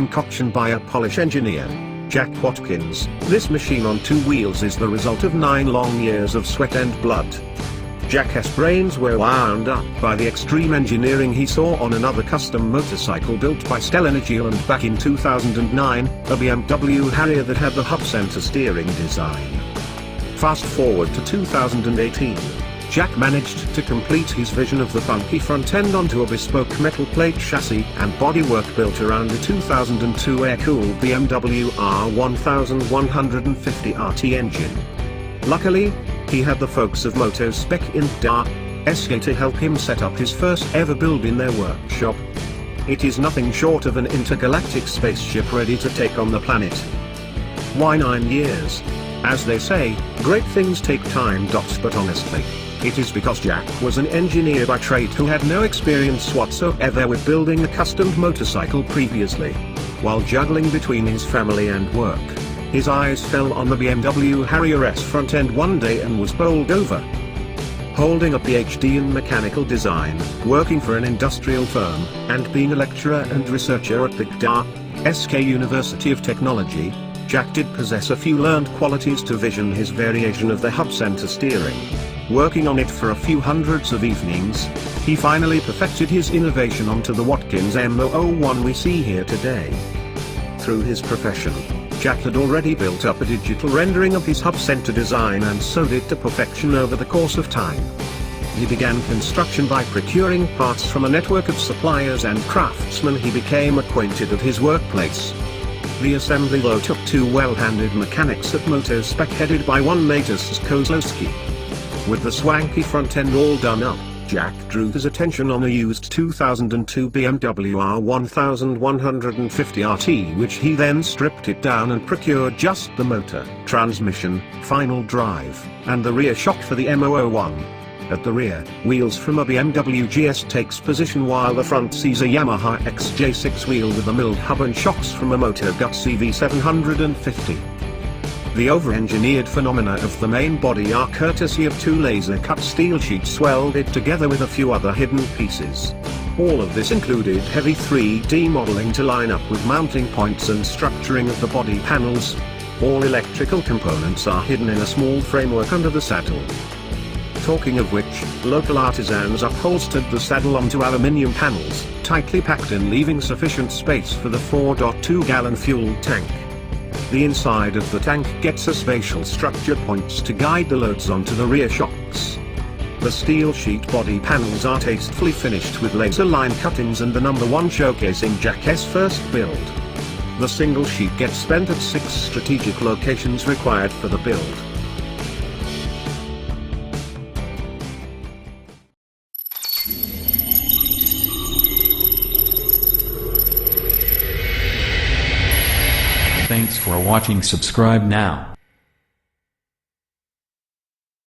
concoction by a Polish engineer, Jack Watkins. This machine on two wheels is the result of 9 long years of sweat and blood. Jack's brains were wound up by the extreme engineering he saw on another custom motorcycle built by Stellan Egeland back in 2009, a BMW Harrier that had the hub center steering design. Fast forward to 2018. Jack managed to complete his vision of the funky front end onto a bespoke metal plate chassis and bodywork built around the 2002 air-cooled BMW R1150RT engine. Luckily, he had the folks of Moto Spec in Gdańsk to help him set up his first ever build in their workshop. It is nothing short of an intergalactic spaceship ready to take on the planet. Why 9 years? As they say, great things take time. But honestly, it is because Jack was an engineer by trade who had no experience whatsoever with building a custom motorcycle previously. While juggling between his family and work, his eyes fell on the BMW Harrier's front end one day and was bowled over. Holding a PhD in mechanical design, working for an industrial firm, and being a lecturer and researcher at the Gdańsk University of Technology, Jack did possess a few learned qualities to vision his variation of the hub center steering. Working on it for a few hundreds of evenings, he finally perfected his innovation onto the Watkins M001 we see here today. Through his profession, Jack had already built up a digital rendering of his hub center design and sewed it to perfection over the course of time. He began construction by procuring parts from a network of suppliers and craftsmen he became acquainted at his workplace. The assembly though took 2 well-handed mechanics at Moto Spec headed by one Matus Kozlowski. With the swanky front end all done up, Jack drew his attention on a used 2002 BMW R1150RT, which he then stripped it down and procured just the motor, transmission, final drive, and the rear shock for the M001. At the rear, wheels from a BMW GS takes position while the front sees a Yamaha XJ6 wheel with a milled hub and shocks from a Moto CV750. The over-engineered phenomena of the main body are courtesy of 2 laser-cut steel sheets welded together with a few other hidden pieces. All of this included heavy 3D modeling to line up with mounting points and structuring of the body panels. All electrical components are hidden in a small framework under the saddle. Talking of which, local artisans upholstered the saddle onto aluminium panels, tightly packed in, leaving sufficient space for the 4.2-gallon fuel tank. The inside of the tank gets a spatial structure points to guide the loads onto the rear shocks. The steel sheet body panels are tastefully finished with laser line cuttings and the number 1 showcasing Jack's first build. The single sheet gets spent at 6 strategic locations required for the build. Thanks for watching. Subscribe now.